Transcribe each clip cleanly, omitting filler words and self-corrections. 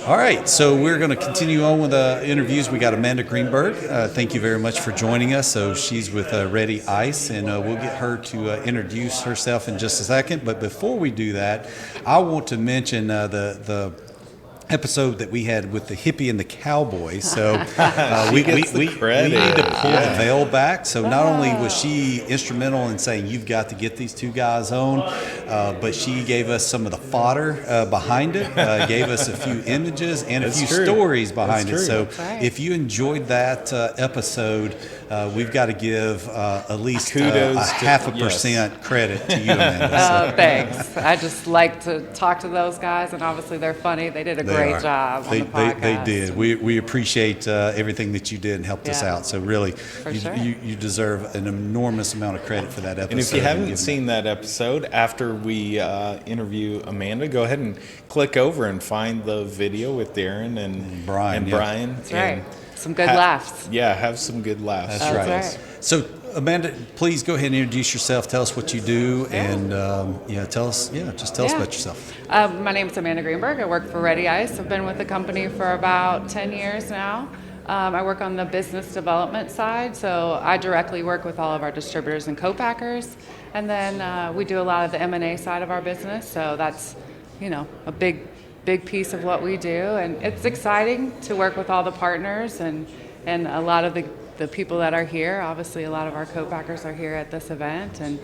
All right, so we're going to continue on with interviews. We got Amanda Greenberg. Thank you very much for joining us. So she's with Ready Ice, and we'll get her to introduce herself in just a second. But before we do that, I want to mention the episode that we had with the hippie and the cowboy. So we need to pull the veil back. So not only was she instrumental in saying you've got to get these two guys on, but she gave us some of the fodder behind it, gave us a few images and a few stories behind it. So if you enjoyed that episode, we've got to give at least a 0.5% credit to you, Amanda. Thanks. I just like to talk to those guys, and obviously they're funny. They did a great job on the podcast. They did. We appreciate everything that you did and helped us out. So really, you deserve an enormous amount of credit for that episode. And if you haven't seen that episode, after we interview Amanda, go ahead and click over and find the video with Darren and Brian. That's right. Some good laughs. Yeah, have some good laughs. That's right. So, Amanda, please go ahead and introduce yourself. Tell us what you do, and tell us about yourself. My name is Amanda Greenberg. I work for Ready Ice. I've been with the company for about 10 years now. I work on the business development side, so I directly work with all of our distributors and co-packers, and then we do a lot of the M&A side of our business. So that's, a big piece of what we do, and it's exciting to work with all the partners and a lot of the people that are here. Obviously, a lot of our co-packers are here at this event, and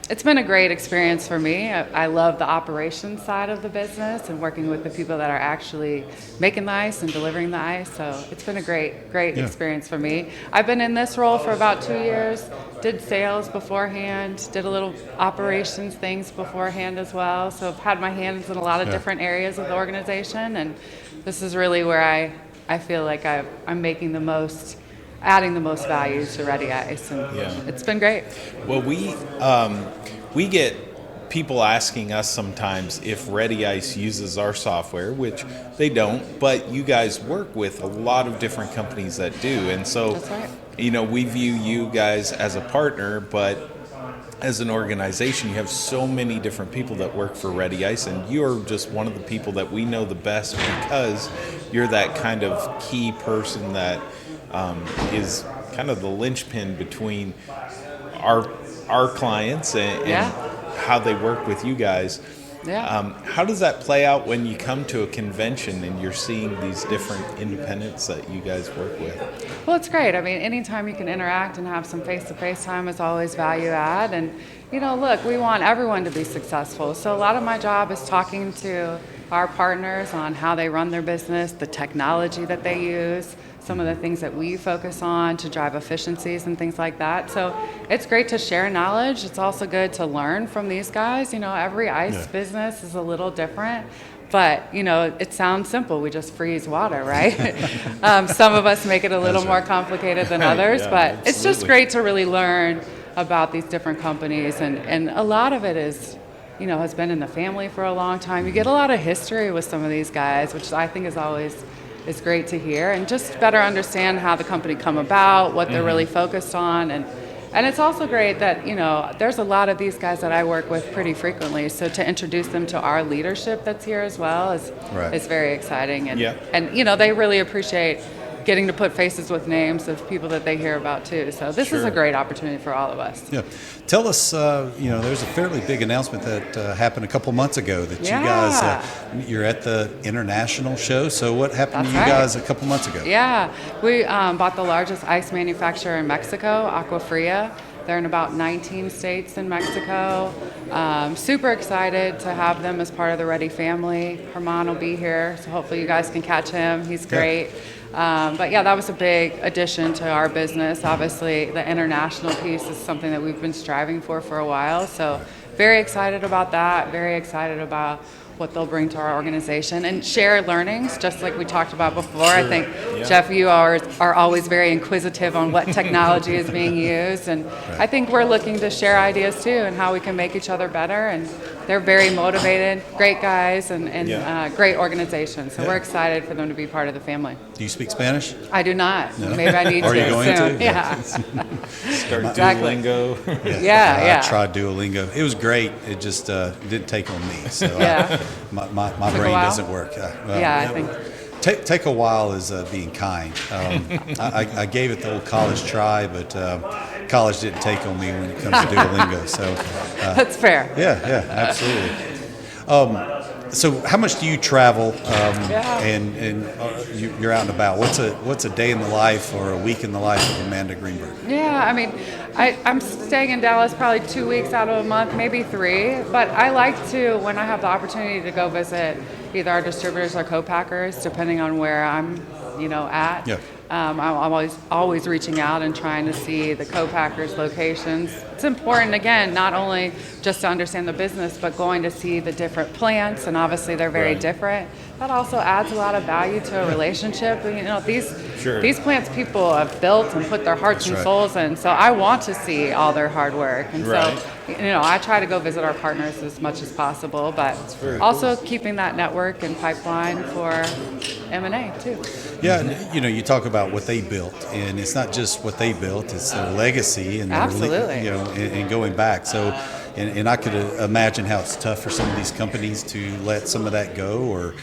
it's been a great experience for me. I love the operations side of the business and working with the people that are actually making the ice and delivering the ice. So it's been a great experience for me. I've been in this role for about 2 years, did sales beforehand, did a little operations things beforehand as well. So I've had my hands in a lot of different areas of the organization, and this is really where I feel like I'm making the most, adding the most value to Ready Ice, and it's been great. Well, we get people asking us sometimes if Ready Ice uses our software, which they don't, but you guys work with a lot of different companies that do, and so that's right. We view you guys as a partner, but as an organization, you have so many different people that work for Ready Ice, and you're just one of the people that we know the best because you're that kind of key person that is kind of the linchpin between our clients and how they work with you guys. How does that play out when you come to a convention and you're seeing these different independents that you guys work with? Well, it's great. I mean, anytime you can interact and have some face-to-face time is always value add. And, look, we want everyone to be successful. So a lot of my job is talking to our partners on how they run their business, the technology that they use, some of the things that we focus on to drive efficiencies and things like that. So it's great to share knowledge. It's also good to learn from these guys. Every ice business is a little different, but it sounds simple. We just freeze water, right? Some of us make it a little more complicated than others, but it's just great to really learn about these different companies, and a lot of it is has been in the family for a long time. You get a lot of history with some of these guys, which I think is great to hear, and just better understand how the company come about, what they're really focused on, and it's also great that there's a lot of these guys that I work with pretty frequently, so to introduce them to our leadership that's here as well is very exciting, and they really appreciate getting to put faces with names of people that they hear about too. So this is a great opportunity for all of us. Yeah. Tell us, there's a fairly big announcement that happened a couple months ago that you guys, you're at the international show. So what happened to you guys a couple months ago? Yeah. We bought the largest ice manufacturer in Mexico, Aquafria. They're in about 19 states in Mexico. Super excited to have them as part of the Ready family. Herman will be here, so hopefully you guys can catch him. He's great. But that was a big addition to our business. Obviously, the international piece is something that we've been striving for a while. So very excited about that. Very excited about what they'll bring to our organization and share learnings, just like we talked about before. I think, Jeff, you are always very inquisitive on what technology is being used. And I think we're looking to share ideas, too, and how we can make each other better and they're very motivated, great guys, and Yeah. great organization. So Yeah. we're excited for them to be part of the family. Do you speak Spanish? I do not. Maybe I need Are to you going soon. to? Yeah. Start Exactly. Duolingo. Yeah. I tried Duolingo. It was great. It just didn't take on me. So Yeah. my a brain while? doesn't work. Yeah, I think. Take a while is being kind. I gave it the old college try, but college didn't take on me when it comes to Duolingo. So That's fair. yeah, absolutely. So how much do you travel? And you're out and about. What's a day in the life or a week in the life of Amanda Greenberg? Yeah, I mean, I'm staying in Dallas probably 2 weeks out of a month, maybe 3. But I like to, when I have the opportunity to go visit either our distributors or co-packers, depending on where I'm, at. Yeah. I'm always reaching out and trying to see the co-packers' locations. It's important, again, not only just to understand the business, but going to see the different plants, and obviously they're very Right. different. That also adds a lot of value to a relationship. Sure. These plants people have built and put their hearts and right. souls in, so I want to see all their hard work. And Right. so, I try to go visit our partners as much as possible, but very also keeping that network and pipeline for M&A too. Yeah, and, you talk about what they built, and it's not just what they built; it's their legacy and their Absolutely. and going back. So, and I could imagine how it's tough for some of these companies to let some of that go, or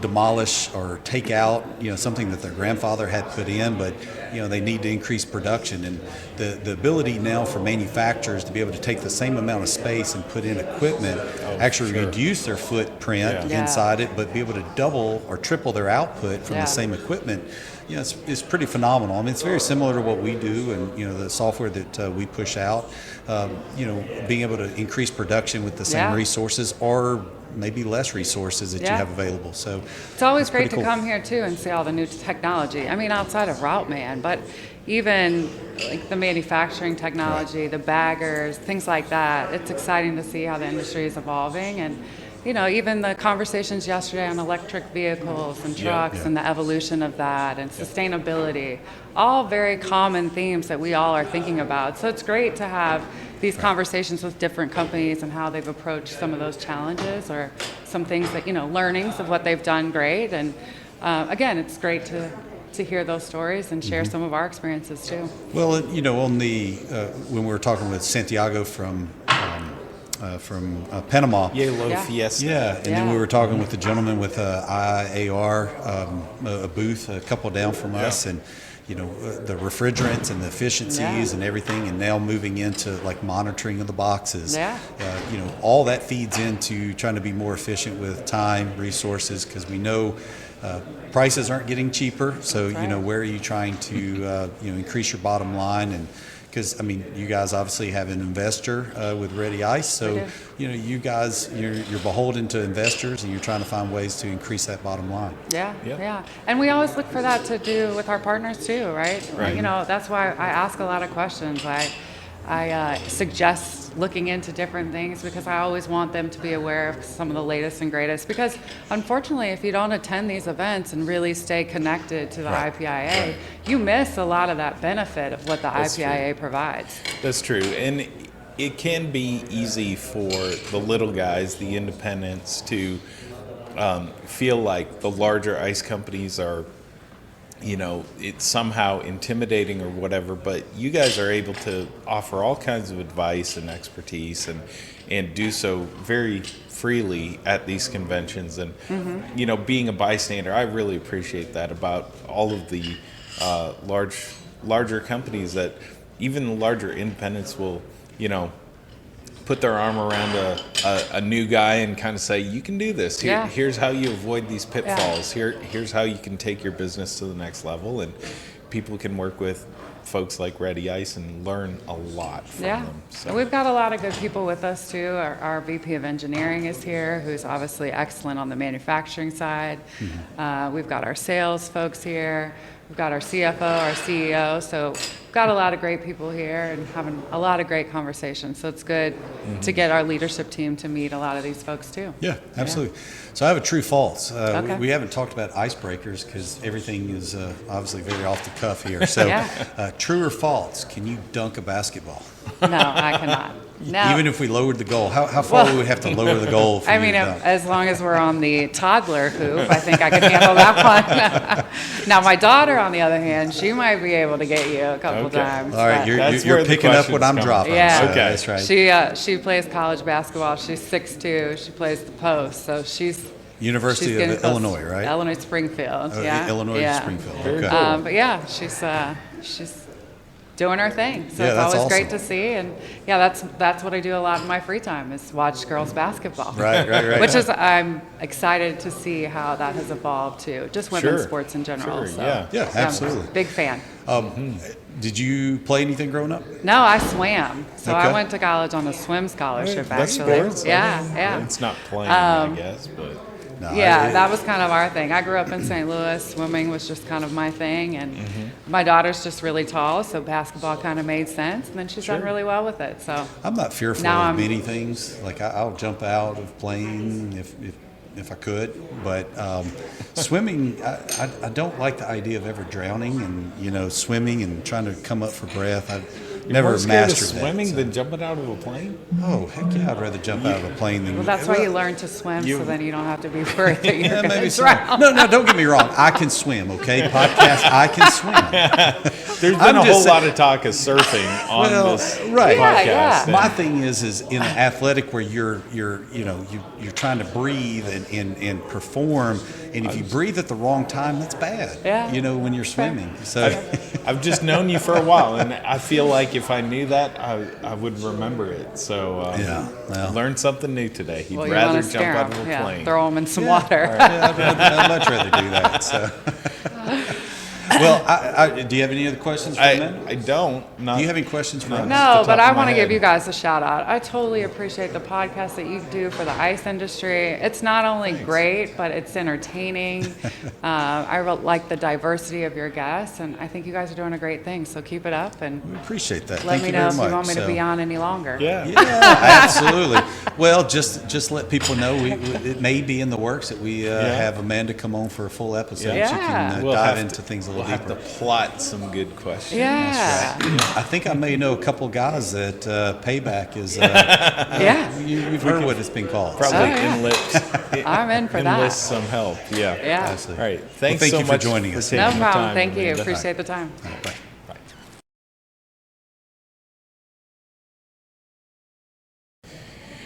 demolish or take out something that their grandfather had put in, but they need to increase production, and the ability now for manufacturers to be able to take the same amount of space and put in equipment, actually sure. reduce their footprint Yeah. inside it, but be able to double or triple their output from Yeah. the same equipment, it's pretty phenomenal. I mean, it's very similar to what we do, and the software that we push out. Being able to increase production with the same Yeah. resources, or maybe less resources that you Yeah. have available. So It's always that's great pretty to cool. come here too and see all the new technology. I mean, outside of RouteMan, but even like the manufacturing technology, the baggers, things like that. It's exciting to see how the industry is evolving, and even the conversations yesterday on electric vehicles and trucks and the evolution of that, and sustainability, all very common themes that we all are thinking about. So it's great to have these conversations with different companies and how they've approached some of those challenges, or some things that, learnings of what they've done great. And again, it's great to hear those stories and share some of our experiences too. Well, on the when we were talking with Santiago from Panama. Yellow Yeah. Fiesta. Yeah, and then we were talking with the gentleman with IAR, a booth a couple down from us, and the refrigerants and the efficiencies and everything, and now moving into like monitoring of the boxes. Yeah. All that feeds into trying to be more efficient with time, resources, because we know prices aren't getting cheaper. So right. Where are you trying to increase your bottom line? And because you guys obviously have an investor with Ready Ice, so you guys you're beholden to investors, and you're trying to find ways to increase that bottom line. Yeah, Yep. yeah. And we always look for that to do with our partners too, right? Right. That's why I ask a lot of questions. I suggest looking into different things, because I always want them to be aware of some of the latest and greatest. Because unfortunately, if you don't attend these events and really stay connected to the IPIA, you miss a lot of that benefit of what the IPIA provides. That's true. And it can be easy for the little guys, the independents, to feel like the larger ice companies are, it's somehow intimidating or whatever, but you guys are able to offer all kinds of advice and expertise, and do so very freely at these conventions. And, being a bystander, I really appreciate that about all of the larger companies, that even the larger independents will, put their arm around a new guy and kind of say, you can do this. Here's how you avoid these pitfalls. Here's how you can take your business to the next level. And people can work with folks like Ready Ice and learn a lot from them. So we've got a lot of good people with us too. Our VP of engineering is here, who's obviously excellent on the manufacturing side. We've got our sales folks here. We've got our CFO, our CEO. So we've got a lot of great people here and having a lot of great conversations. So it's good to get our leadership team to meet a lot of these folks too. Yeah, absolutely. So I have a true false. Okay. We haven't talked about icebreakers because everything is obviously very off the cuff here. So true or false, can you dunk a basketball? No, I cannot. Now, Even if we lowered the goal, how far would we have to lower the goal? For I you mean, to dunk? as long as we're on the toddler hoop, I think I can handle that one. Now, my daughter, on the other hand, she might be able to get you a couple Okay. times. All right, but- you're That's where the picking up what questions I'm come dropping. Yeah. so Okay. that's right. She plays college basketball. She's 6'2". She plays the post, so she's University getting of close. Illinois, right? Illinois Springfield. Oh, Yeah. Illinois yeah. Springfield. Very Okay. cool. But yeah, she's doing her thing. So Yeah, it's that's always great awesome. to see. And yeah, that's what I do a lot in my free time is watch girls basketball. Right. Which is I'm excited to see how that has evolved too. Just women's Sure. sports in general. Sure, So, yeah. Yeah, I'm a absolutely. big fan. Did you play anything growing up? No, I swam. So I Okay. went to college on a swim scholarship That's actually. sports. Yeah. It's not playing, I guess, but No, Yeah, that was kind of our thing. I grew up in St. Louis. Swimming was just kind of my thing, and my daughter's just really tall, so basketball kind of made sense. And then she's done really well with it. So I'm not fearful Now of I'm- many things. Like I'll jump out of plane if I could, but swimming, I don't like the idea of ever drowning and swimming and trying to come up for breath. I've never more scared of mastered that. swimming so- than jumping out of a plane. Oh heck yeah! I'd rather jump out of a plane than. well, that's why you learn to swim, so then you don't have to be worried that you're Yeah, going maybe to so. drown. No, don't get me wrong. I can swim. Okay, podcast. I can swim. There's been I'm a just whole saying- lot of talk of surfing on Well, this right. podcast. Yeah. and- My thing is in athletic where you're trying to breathe and perform, and if you breathe at the wrong time, that's bad. Yeah. When you're swimming. So I've just known you for a while, and I feel like if I knew that, I would remember it. So Yeah, well. learned something new today. He'd Well, you rather want jump to scare out them. of a Yeah, plane. throw them in some water. I'd much rather do that. So. Well, do you have any other questions for them? I don't. Not, Do you have any questions for us? No, top but of I my want to give head. you guys a shout out. I totally appreciate the podcast that you do for the ice industry. It's not only great, but it's entertaining. I like the diversity of your guests, and I think you guys are doing a great thing. So keep it up, and We appreciate that. let Thank me you know very if much. you want me to be on any longer. Yeah. Yeah, absolutely. Well, just let people know it may be in the works that we have Amanda come on for a full episode. Yeah. She can We'll dive have into things a We'll little have to deeper. plot some good questions. Yeah. I think I may know a couple guys that payback is. Yeah. You've heard what it's been called. Probably Oh, yeah. enlist, I'm in for that. enlist some help. Yeah. Yeah. Absolutely. All right. Thanks thank so you for much joining us. taking No the problem. time, Thank you. Amanda. Appreciate the time. Bye.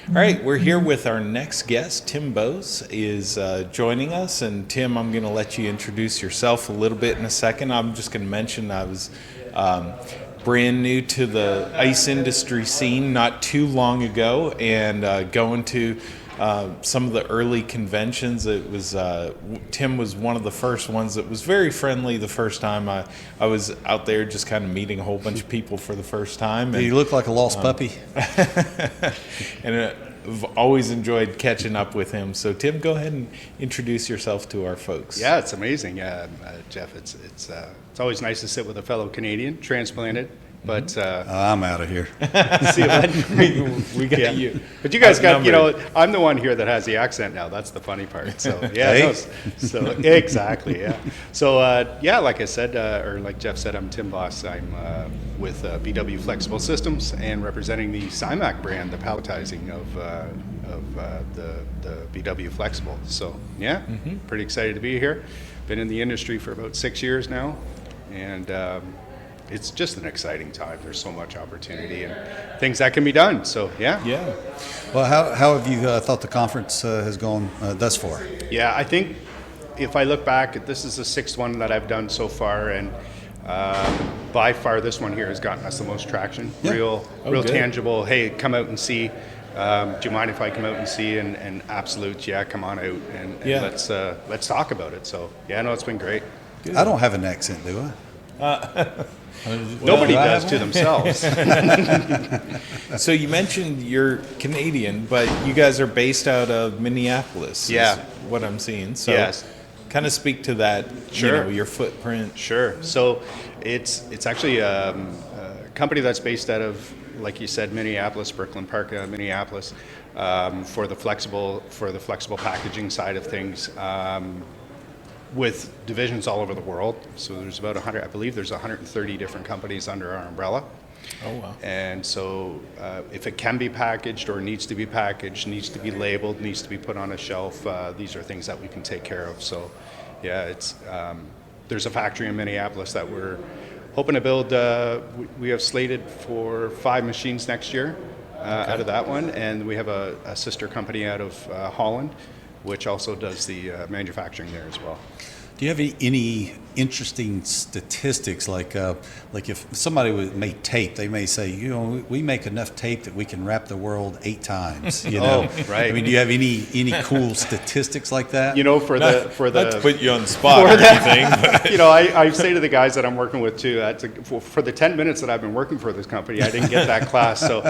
All right, we're here with our next guest. Tim Bose is joining us. And Tim, I'm going to let you introduce yourself a little bit in a second. I'm just going to mention I was brand new to the ice industry scene not too long ago, and going to some of the early conventions. It was Tim was one of the first ones that was very friendly the first time I was out there, just kind of meeting a whole bunch of people for the first time. Do And, you look like a lost puppy? and I've always enjoyed catching up with him. So Tim, go ahead and introduce yourself to our folks. Yeah, it's amazing, Jeff. It's always nice to sit with a fellow Canadian, transplanted. But I'm out of here. see, we got yeah. you. But you guys got, outnumbered. I'm the one here that has the accent now. That's the funny part. So yeah, Hey. no, so exactly, yeah. So like I said, or like Jeff said, I'm Tim Boss. I'm with BW Flexible Systems and representing the CIMAC brand, the palletizing of the BW Flexible. So yeah, pretty excited to be here. Been in the industry for about 6 years now, and it's just an exciting time. There's so much opportunity and things that can be done. So yeah. Yeah. Well, how have you thought the conference has gone thus far? Yeah, I think if I look back, this is the sixth one that I've done so far, and by far this one here has gotten us the most traction. Yeah. Real good. tangible. Hey, come out and see. Do you mind if I come out and see? And absolute, yeah, come on out and Yeah. let's talk about it. So yeah, no, it's been great. I don't have an accent, do I? Nobody do I does have to themselves. So you mentioned you're Canadian, but you guys are based out of Minneapolis. Yeah. Is what I'm seeing. So Yes. kind of speak to that. Sure. Your footprint. Sure. So it's actually a company that's based out of, like you said, Minneapolis, Brooklyn Park, Minneapolis, for the flexible packaging side of things, with divisions all over the world. So there's about 100. I believe there's 130 different companies under our umbrella. Oh, wow. And so if it can be packaged or needs to be packaged, needs to be labeled, needs to be put on a shelf, these are things that we can take care of. So yeah, it's there's a factory in Minneapolis that we're hoping to build. We have slated for 5 machines next year out of that one, and we have a sister company out of Holland, which also does the manufacturing there as well. Do you have any interesting statistics, like if somebody would make tape, they may say, we make enough tape that we can wrap the world 8 times. Oh, right. I mean, do you have any cool statistics like that? For Not the to put you on the spot or anything. But. I say to the guys that I'm working with too, for the 10 minutes that I've been working for this company, I didn't get that class. So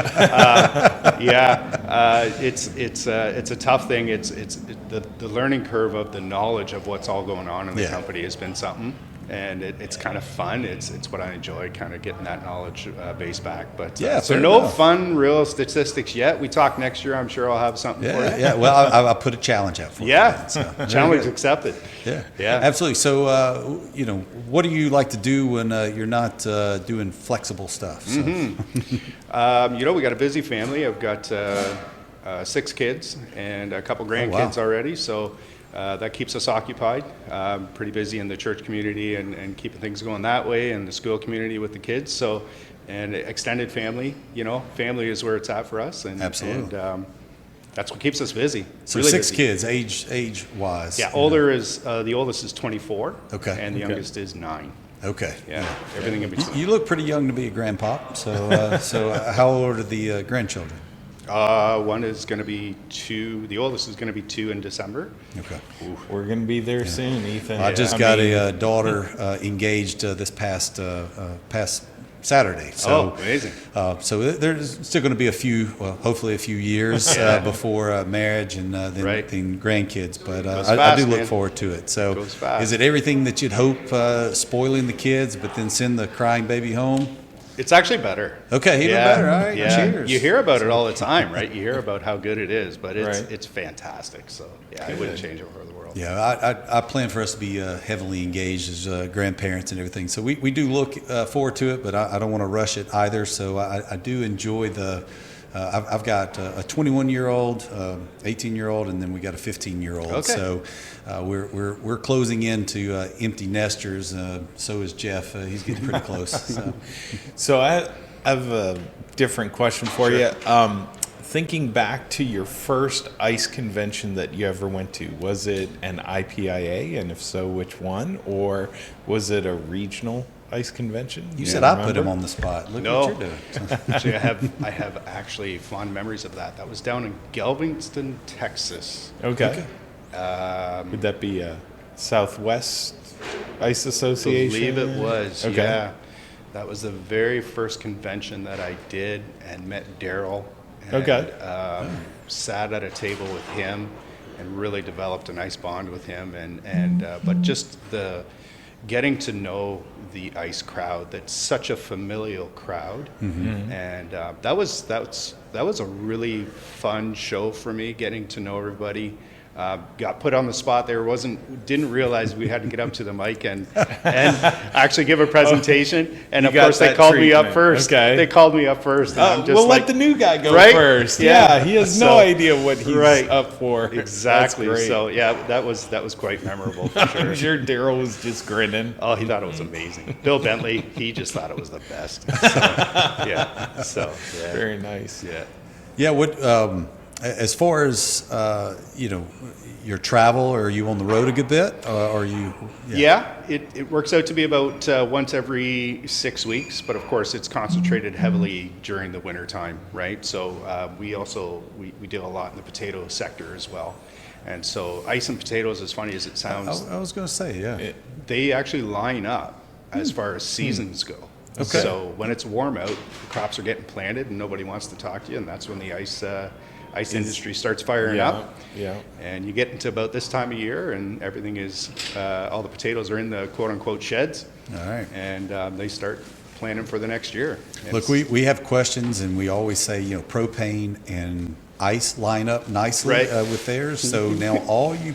it's a tough thing. It's the learning curve of the knowledge of what's all going on in the company has been something, and it's kind of fun. It's what I enjoy, kind of getting that knowledge base back. But so no enough. Fun real statistics yet. We talk next year. I'm sure I'll have something for you. Yeah, well, I'll put a challenge out for you. Yeah, challenge accepted. Yeah, absolutely. So what do you like to do when you're not doing flexible stuff? So. We got a busy family. I've got 6 kids and a couple grandkids already. So. That keeps us occupied, pretty busy in the church community and keeping things going that way, and the school community with the kids. So, and extended family, family is where it's at for us. And, absolutely. And that's what keeps us busy. So really 6 busy. kids, age-wise. Yeah, the oldest is 24. Okay. And the youngest is 9. Okay. Yeah, everything in between. You look pretty young to be a grandpa. So how old are the grandchildren? One is going to be 2. The oldest is going to be 2 in December. Okay. We're going to be there soon, Ethan. I just got a daughter engaged this past Saturday. So, amazing. So there's still going to be hopefully a few years before marriage and then grandkids. But I do look forward to it. So is it everything that you'd hope, spoiling the kids, but then send the crying baby home? It's actually better. Okay, even better. All right, cheers. You hear about it all the time, right? You hear about how good it is, but it's fantastic. So, I wouldn't change it for the world. Yeah, I plan for us to be heavily engaged as grandparents and everything. So we do look forward to it, but I don't want to rush it either. So I do enjoy the... I've got a 21-year-old, 18-year-old, and then we got a 15-year-old. Okay. So we're closing into empty nesters. So is Jeff. He's getting pretty close. So I have a different question for you. Thinking back to your first ICE convention that you ever went to, was it an IPIA, and if so, which one, or was it a regional ICE convention? You said I put him on the spot. Look what you're doing. Actually, I have actually fond memories of that. That was down in Galveston, Texas. Okay. Would that be a Southwest ICE Association? I believe it was. Okay. Yeah. That was the very first convention that I did and met Daryl. And, sat at a table with him and really developed a nice bond with him. But just the getting to know the ICE crowd, that's such a familial crowd. And that was a really fun show for me, getting to know everybody. Got put on the spot there. Didn't realize we had to get up to the mic and actually give a presentation. And of course, they called me up first. Okay. They called me up first. And I'm just let the new guy go first. Yeah, he has no idea what he's up for. Exactly. So that was quite memorable. For sure. I'm sure Daryl was just grinning. Oh, he thought it was amazing. Bill Bentley, he just thought it was the best. So, very nice. Yeah. What? As far as your travel, are you on the road a good bit? Or are you? Yeah, it works out to be about once every 6 weeks, but of course it's concentrated heavily during the winter time, right? So we deal a lot in the potato sector as well, and so ice and potatoes, as funny as it sounds, I was going to say, they actually line up as far as seasons go. Okay. So when it's warm out, the crops are getting planted, and nobody wants to talk to you, and that's when the ice industry starts firing up. Yeah. And you get into about this time of year, and everything is all the potatoes are in the quote unquote sheds. All right. And they start planning for the next year. Look, we have questions, and we always say propane and ice line up nicely with theirs. So now all you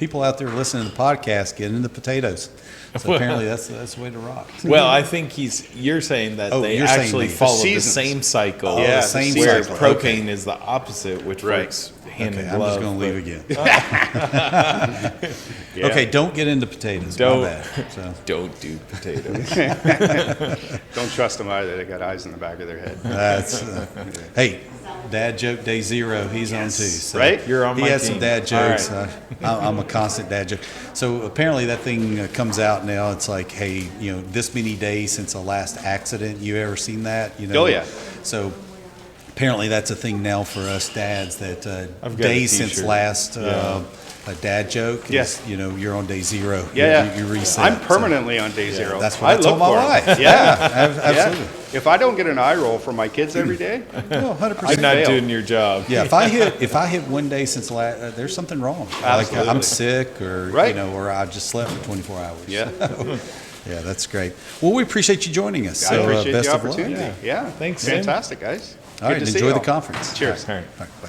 people out there listening to the podcast, get into potatoes. So apparently that's the way to rock. Well, I think you're saying that they you're saying actually the follow the seasons. same cycle. Yeah, the same where cycle. propane is the opposite, which Right. works hand Okay, in I'm glove. just going to leave again. Yeah. Okay, don't get into potatoes. Don't. My bad. So, Don't do potatoes. Don't trust them either. They got eyes in the back of their head. that's hey, dad joke day zero. He's on too. So Right? You're on he my has team. some dad jokes. All I'm a constant dad joke. So apparently that thing comes out now. It's like, hey, this many days since the last accident. You ever seen that? Oh, yeah. So apparently that's a thing now for us dads that I've got a days since t-shirt. last Yeah. a dad joke. Yes. Is, you're on day zero. Yeah, You reset. I'm So permanently on day zero. that's what I told look my for 'em. wife. Yeah, absolutely. yeah. If I don't get an eye roll from my kids every day, Well, 100%. You're not fail. doing your job. Yeah, if I hit one day since last, there's something wrong. Like Absolutely. I'm sick, or Right. or I just slept for 24 hours. yeah, Yeah, that's great. Well, we appreciate you joining us. I So, appreciate best the of luck. opportunity. Yeah, Thanks, Tim. fantastic, guys. All Good right, to see enjoy the y'all. conference. Cheers. All right. All right, bye.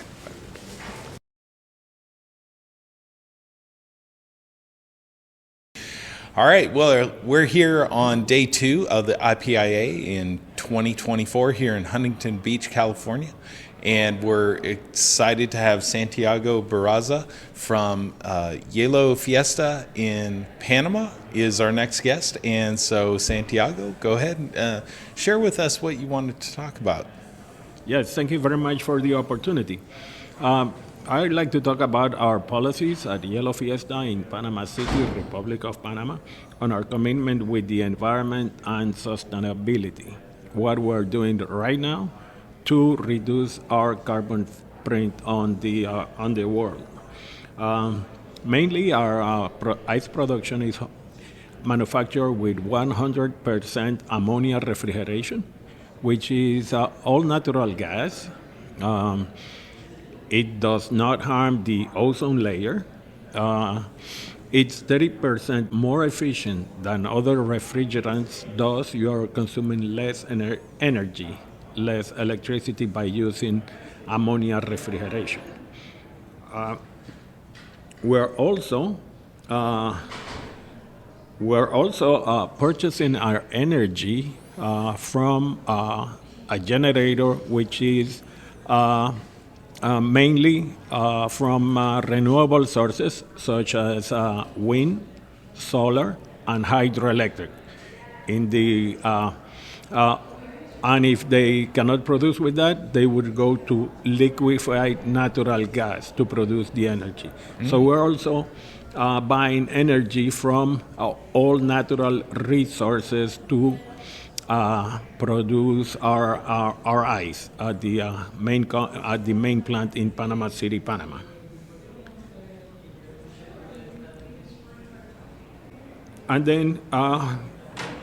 All right. Well, we're here on day 2 of the IPIA in 2024 here in Huntington Beach, California. And we're excited to have Santiago Barraza from Yellow Fiesta in Panama is our next guest. And so, Santiago, go ahead and share with us what you wanted to talk about. Yes, thank you very much for the opportunity. I'd like to talk about our policies at Yellow Fiesta in Panama City, Republic of Panama, on our commitment with the environment and sustainability. What we're doing right now to reduce our carbon footprint on the world. Mainly, our ice production is manufactured with 100% ammonia refrigeration, which is all natural gas. It does not harm the ozone layer. It's 30% more efficient than other refrigerants, thus you are consuming less energy, less electricity by using ammonia refrigeration. We're also purchasing our energy from a generator which is mainly from renewable sources such as wind, solar, and hydroelectric. And if they cannot produce with that, they would go to liquefied natural gas to produce the energy. So we're also buying energy from all natural resources to produce our ice at the main plant in Panama City, Panama. And then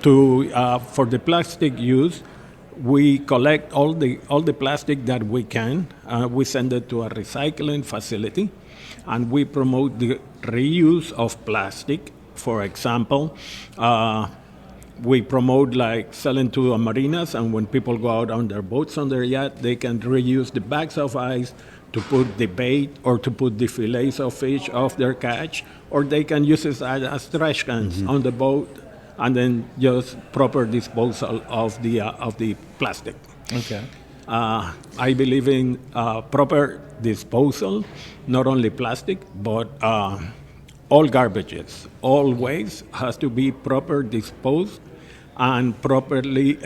for the plastic use, we collect all the plastic that we can. We send it to a recycling facility, and we promote the reuse of plastic. For example, we promote like selling to marinas, and when people go out on their boats, on their yacht, they can reuse the bags of ice to put the bait or to put the fillets of fish off their catch, or they can use it as trash cans on the boat, and then just proper disposal of the plastic. Okay. I believe in proper disposal, not only plastic, but all garbages, all waste has to be proper disposed and properly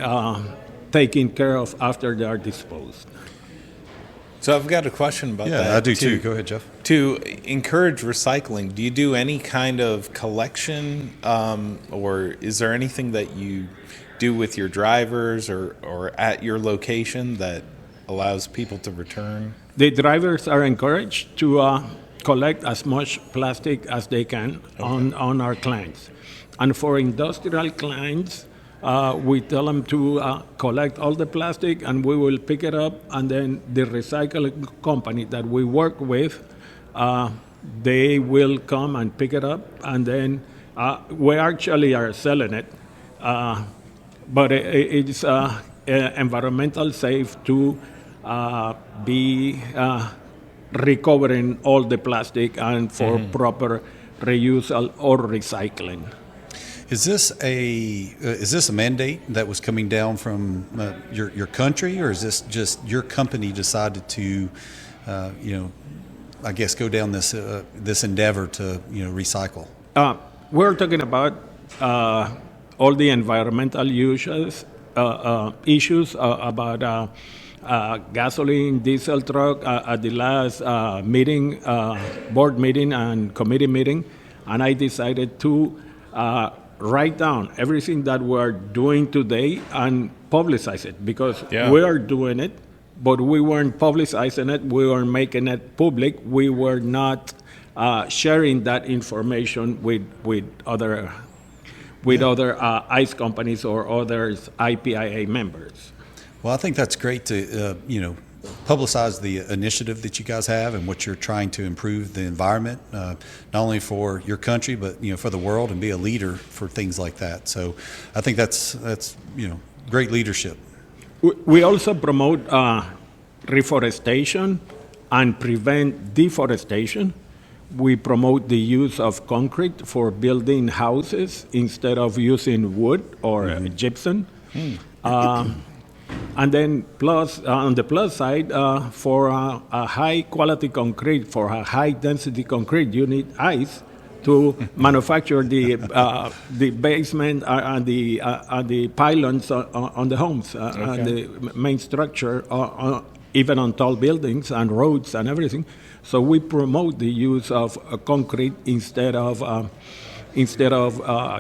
taken care of after they are disposed. So I've got a question about that. Yeah, I do too. Go ahead, Jeff. To encourage recycling, do you do any kind of collection, or is there anything that you do with your drivers or at your location that allows people to return? The drivers are encouraged to collect as much plastic as they can on our clients. And for industrial clients, we tell them to collect all the plastic, and we will pick it up, and then the recycling company that we work with, they will come and pick it up, and then we actually are selling it. But it's environmental safe to be recovering all the plastic and for proper reuse or recycling. Is this a mandate that was coming down from your country, or is this just your company decided to, I guess, go down this endeavor to recycle? We're talking about all the environmental issues about gasoline, diesel truck at the last meeting, board meeting and committee meeting, and I decided to write down everything that we're doing today and publicize it, because we are doing it, but we weren't publicizing it, we weren't making it public, we were not sharing that information with other ICE companies or other IPIA members. Well, I think that's great to publicize the initiative that you guys have and what you're trying to improve the environment, not only for your country but for the world, and be a leader for things like that. So I think that's great leadership. We also promote reforestation and prevent deforestation. We promote the use of concrete for building houses instead of using wood or gypsum. And then plus, on the plus side, for a high quality concrete, for a high density concrete, you need ice to manufacture the basement and the pylons on the homes, and the main structure, even on tall buildings and roads and everything. So we promote the use of concrete instead of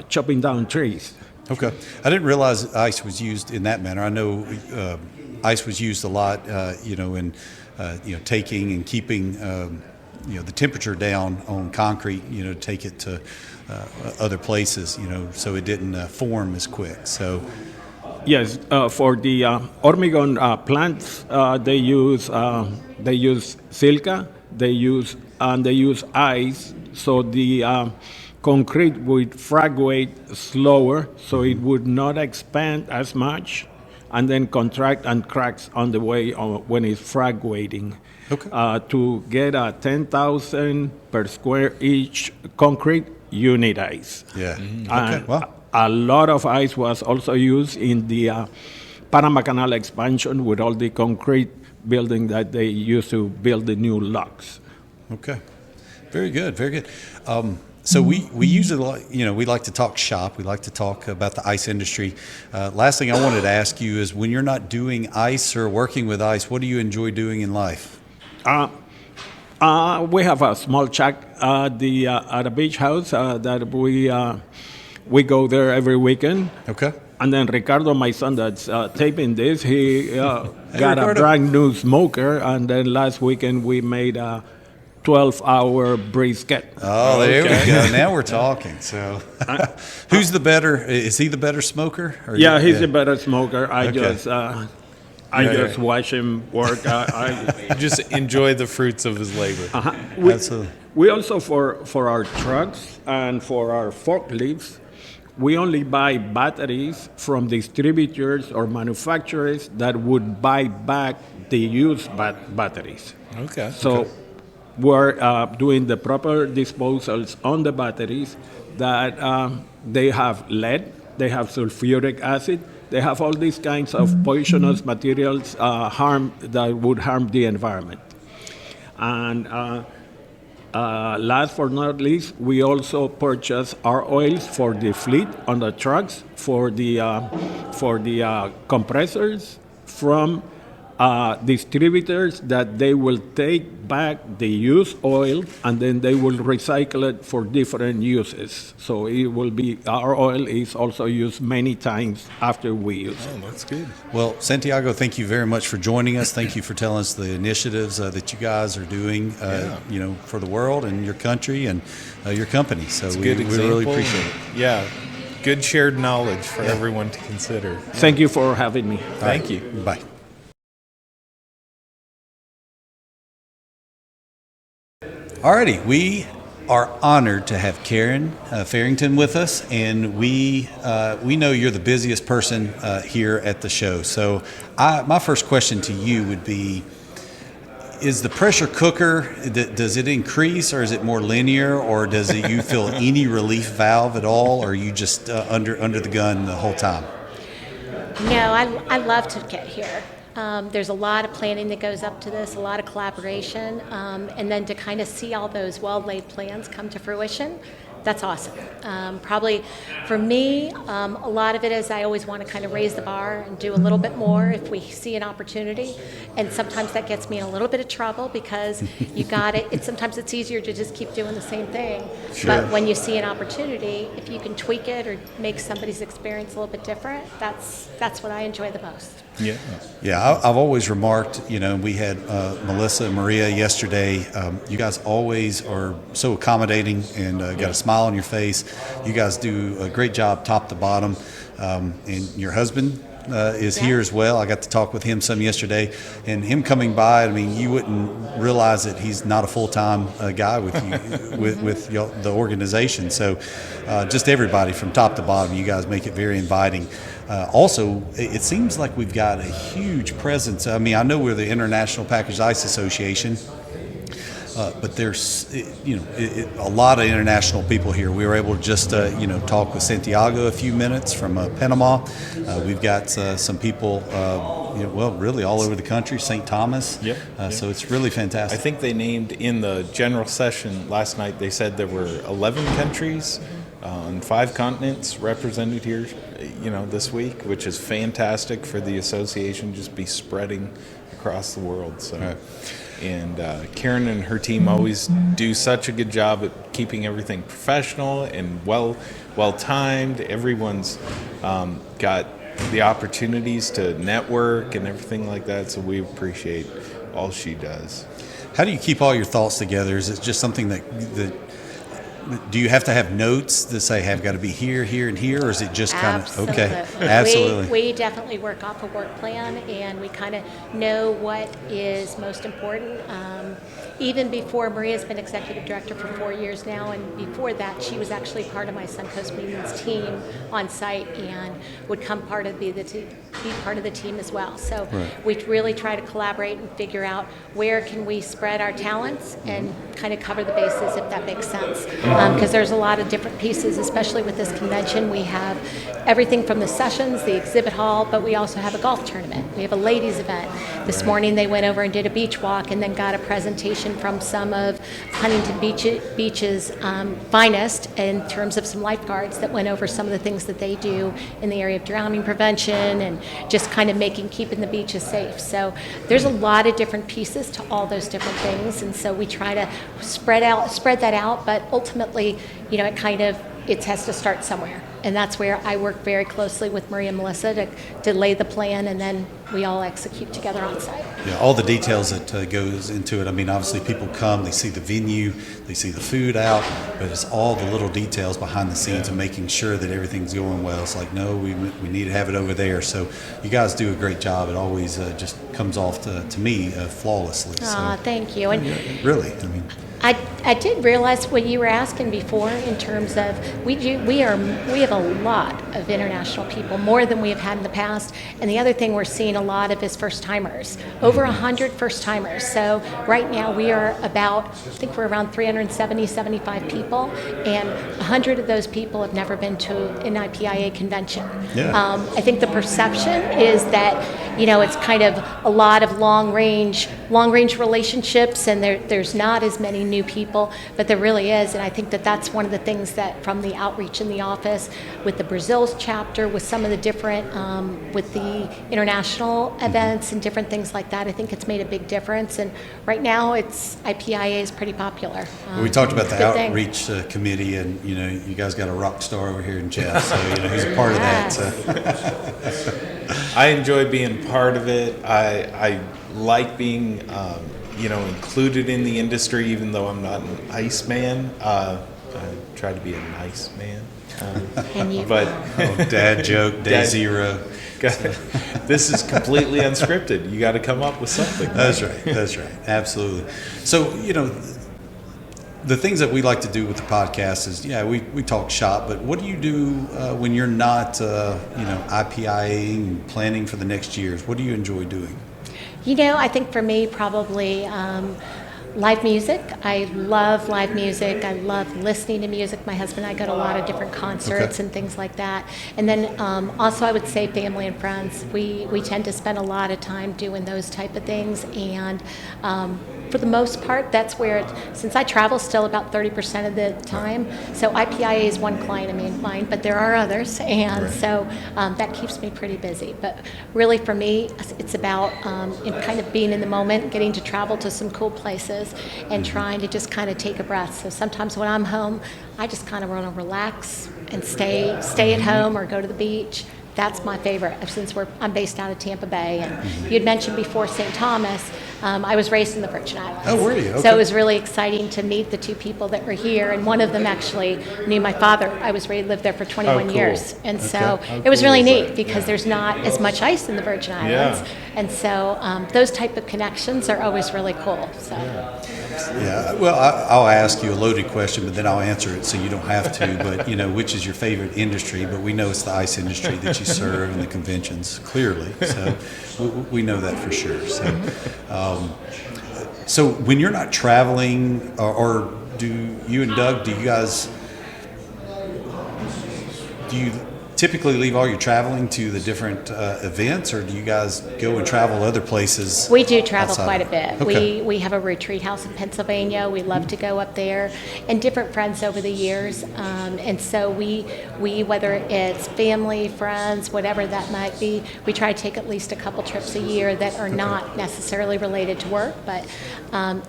chopping down trees. Okay. I didn't realize ice was used in that manner. I know ice was used a lot, in taking and keeping the temperature down on concrete, to take it to other places, so it didn't form as quick. So yes, for the hormigón plants, they use silica, they use ice, so the concrete would fragment slower, so it would not expand as much, and then contract and cracks on the way when it's fragmenting. Okay. To get a 10,000 per square inch concrete, you need ice. Yeah. And Wow. a lot of ice was also used in the Panama Canal expansion with all the concrete building that they used to build the new locks. Okay. Very good. Very good. So we use it a lot, we like to talk shop. We like to talk about the ice industry. Last thing I wanted to ask you is, when you're not doing ice or working with ice, what do you enjoy doing in life? We have a small shack at a beach house that we go there every weekend. Okay. And then Ricardo, my son that's taping this, he got Ricardo. a brand new smoker, and then last weekend we made a 12-hour brisket. Oh, there we go. Now we're talking. So, who's the better? Is he the better smoker? Or Yeah, he's a better smoker. I Okay. just watch him work. You just enjoy the fruits of his labor. Absolutely. We also, for our trucks and for our forklifts, we only buy batteries from distributors or manufacturers that would buy back the used batteries. Okay. So we're doing the proper disposals on the batteries that they have lead, they have sulfuric acid, they have all these kinds of poisonous materials that would harm the environment. And last but not least, we also purchase our oils for the fleet on the trucks, for the compressors from distributors that they will take back the used oil and then they will recycle it for different uses. So it will be, our oil is also used many times after we use it. Oh, that's good. Well, Santiago, thank you very much for joining us. Thank you for telling us the initiatives that you guys are doing, for the world and your country and your company. So we really appreciate it. Yeah, good shared knowledge for everyone to consider. Thank you for having me. Thank you. Bye. Alrighty, we are honored to have Karen Farrington with us, and we know you're the busiest person here at the show. So my first question to you would be, is the pressure cooker, does it increase, or is it more linear, or does it you feel any relief valve at all, or are you just under the gun the whole time? No, I love to get here. There's a lot of planning that goes up to this, a lot of collaboration, and then to kind of see all those well-laid plans come to fruition, that's awesome. Probably for me, a lot of it is I always want to kind of raise the bar and do a little bit more if we see an opportunity, and sometimes that gets me in a little bit of trouble because you got it. Sometimes it's easier to just keep doing the same thing. Sure. But when you see an opportunity, if you can tweak it or make somebody's experience a little bit different, that's what I enjoy the most. Yeah. Yeah, I've always remarked, we had Melissa and Maria yesterday. You guys always are so accommodating and got a smile on your face. You guys do a great job top to bottom. And your husband is here as well. I got to talk with him some yesterday. And him coming by, you wouldn't realize that he's not a full-time guy with you, with the organization. So just everybody from top to bottom, you guys make it very inviting. Also, it seems like we've got a huge presence. I know we're the International Packaged Ice Association, but there's, a lot of international people here. We were able to just, talk with Santiago a few minutes from Panama. We've got some people, really all over the country, St. Thomas. Yep. So it's really fantastic. I think they named in the general session last night, they said there were 11 countries on 5 continents represented here, this week, which is fantastic for the association, just be spreading across the world. So, right. And Karen and her team always do such a good job at keeping everything professional and well timed. Everyone's got the opportunities to network and everything like that. So we appreciate all she does. How do you keep all your thoughts together? Is it just something that do you have to have notes that say, hey, I've got to be here, here, and here, or is it just kind of, okay, absolutely. We definitely work off a work plan, and we kind of know what is most important. Even before, Maria's been executive director for 4 years now, and before that, she was actually part of my Suncoast Meetings team on site and would come be part of the team as well. So right. We really try to collaborate and figure out where can we spread our talents and kind of cover the bases, if that makes sense. Because there's a lot of different pieces, especially with this convention. We have everything from the sessions, the exhibit hall, but we also have a golf tournament. We have a ladies event. This morning they went over and did a beach walk and then got a presentation from some of Huntington Beach's finest in terms of some lifeguards that went over some of the things that they do in the area of drowning prevention and just kind of keeping the beaches safe. So there's a lot of different pieces to all those different things, and so we try to spread that out, but ultimately, it has to start somewhere. And that's where I work very closely with Maria and Melissa to lay the plan, and then we all execute together on site. Yeah, all the details that goes into it. Obviously people come, they see the venue, they see the food out, but it's all the little details behind the scenes and making sure that everything's going well. It's like, no, we need to have it over there. So you guys do a great job. It always just comes off to me flawlessly. So, thank you. And really, I did realize what you were asking before in terms of we have a lot of international people, more than we have had in the past. And the other thing we're seeing a lot of is first-timers, over 100 first-timers. So right now we are we're around 370, 75 people, and 100 of those people have never been to an IPIA convention. Yeah. I think the perception is that, it's kind of a lot of long-range relationships, and there's not as many new people, but there really is. And I think that's one of the things that from the outreach in the office with the Brazil's chapter, with some of the different, with the international events and different things like that, I think it's made a big difference. And right now IPIA is pretty popular. We talked about the good thing. outreach committee, and you guys got a rock star over here in Jeff, so he's a part of that. So. I enjoy being part of it. I like being included in the industry, even though I'm not an ice man. I try to be a nice man. But dad joke, day zero. This is completely unscripted. You got to come up with something. That's right. Absolutely. So, the things that we like to do with the podcast is, we talk shop, but what do you do when you're not, IPIA and planning for the next years? What do you enjoy doing? I think for me, probably live music. I love live music. I love listening to music. My husband and I go to a lot of different concerts and things like that. And then also I would say family and friends. We tend to spend a lot of time doing those type of things. And for the most part, that's where, since I travel still about 30% of the time, so IPIA is one client of mine, but there are others. And so that keeps me pretty busy. But really for me, it's about kind of being in the moment, getting to travel to some cool places, and trying to just kind of take a breath. So sometimes when I'm home, I just kind of want to relax and stay at home or go to the beach. That's my favorite, since I'm based out of Tampa Bay. And you'd mentioned before St. Thomas. I was raised in the Virgin Islands. Oh, were you? Okay. So it was really exciting to meet the two people that were here, and one of them actually knew my father. I lived there for 21 cool. years, and so How it was cool really is neat that? because there's not as much ice in the Virgin Islands, and so those type of connections are always really cool. So. Yeah, well, I'll ask you a loaded question, but then I'll answer it so you don't have to. But, which is your favorite industry? But we know it's the ice industry that you serve and the conventions, clearly. So we know that for sure. So when you're not traveling, or do you and Doug, do you typically leave all your traveling to the different events, or do you guys go and travel other places? We do travel outside quite a of- bit. Okay. We have a retreat house in Pennsylvania. We love to go up there, and different friends over the years. And so we whether it's family, friends, whatever that might be, we try to take at least a couple trips a year that are not necessarily related to work. But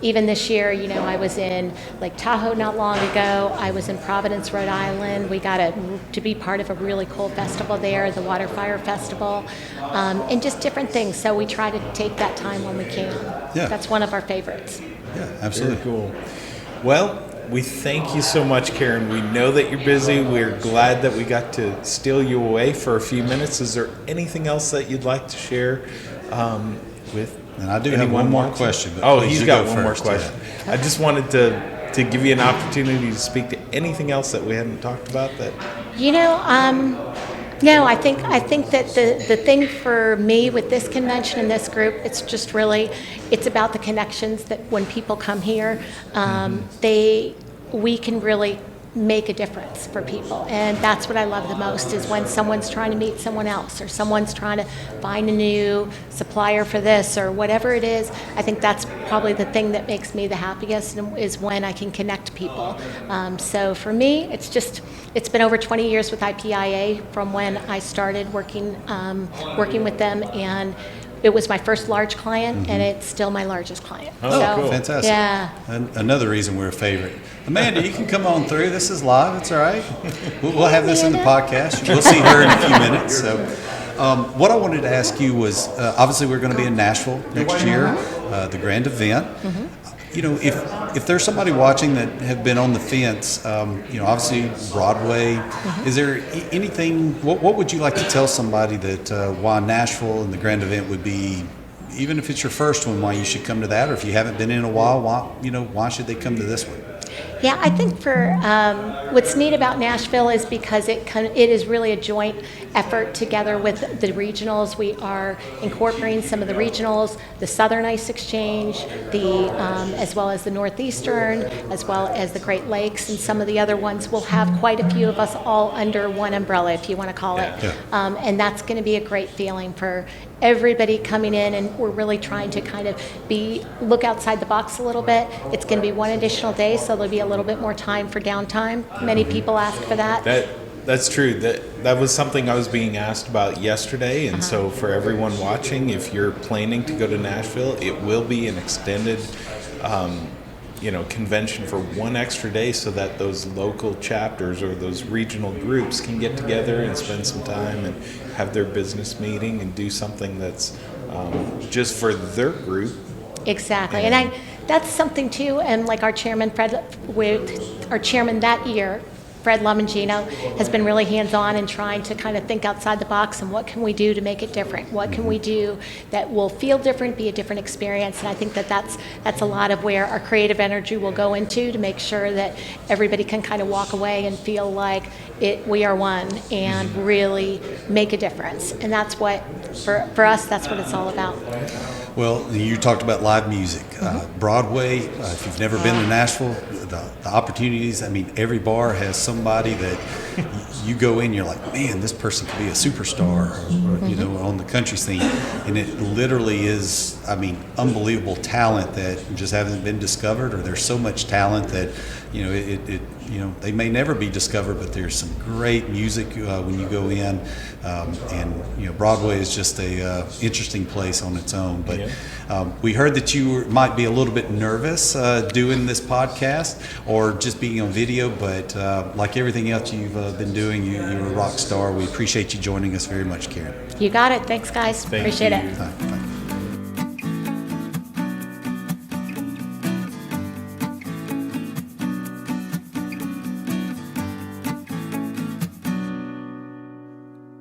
even this year, I was in Lake Tahoe not long ago. I was in Providence, Rhode Island. We got to be part of a really cool festival there, the Water Fire Festival, and just different things. So we try to take that time when we can. Yeah. That's one of our favorites. Yeah, absolutely. Very cool. Well, we thank you so much, Karen. We know that you're busy. We're glad that we got to steal you away for a few minutes. Is there anything else that you'd like to share with? And I do have anyone one more watching? question. But Oh, please, he's you got go one more first, question. yeah. I just wanted to give you an opportunity to speak to anything else that we hadn't talked about. That No, I think that the thing for me with this convention and this group, it's just really, it's about the connections that when people come here, we can really make a difference for people. And that's what I love the most, is when someone's trying to meet someone else, or someone's trying to find a new supplier for this, or whatever it is. I think that's probably the thing that makes me the happiest, is when I can connect people. So for me, it's been over 20 years with IPIA from when I started working with them, and it was my first large client, and it's still my largest client. Oh, cool. Fantastic. Yeah. Another reason we're a favorite. Amanda, you can come on through. This is live. It's all right. We'll have this in the podcast. We'll see her in a few minutes. So, what I wanted to ask you was, obviously we're going to be in Nashville next year, the grand event. If there's somebody watching that have been on the fence, obviously Broadway, is there anything, what would you like to tell somebody that why Nashville and the grand event would be, even if it's your first one, why you should come to that, or if you haven't been in a while, why should they come to this one? Yeah, I think for what's neat about Nashville is because it is really a joint effort together with the regionals. We are incorporating some of the regionals, the Southern Ice Exchange, as well as the Northeastern, as well as the Great Lakes, and some of the other ones. We'll have quite a few of us all under one umbrella, if you want to call it. Yeah. And that's going to be a great feeling for everybody coming in, and we're really trying to kind of look outside the box a little bit. It's going to be one additional day, so there'll be a little bit more time for downtime. Many people ask for that. That's true. That was something I was being asked about yesterday, and so for everyone watching, if you're planning to go to Nashville, it will be an extended convention for one extra day, so that those local chapters or those regional groups can get together and spend some time and have their business meeting and do something that's just for their group. Exactly. And that's something too, and like our chairman that year, Fred Lomangino, has been really hands-on in trying to kind of think outside the box and what can we do to make it different? What can we do that will feel different, be a different experience? And I think that's a lot of where our creative energy will go into, to make sure that everybody can kind of walk away and feel like we are one and really make a difference. And that's what for us, that's what it's all about. Well, you talked about live music. Broadway, if you've never been to Nashville, the opportunities, I mean, every bar has somebody that you go in, you're like, man, this person could be a superstar, or, you know, on the country scene. And it literally is, I mean, unbelievable talent that just hasn't been discovered, or there's so much talent that, you know, you know, they may never be discovered, but there's some great music when you go in, and you know, Broadway is just a interesting place on its own. But we heard that you might be a little bit nervous doing this podcast or just being on video, but like everything else you've been doing, you're a rock star. We appreciate you joining us very much, Karen. You got it. Thanks, guys. Thank Appreciate you. it.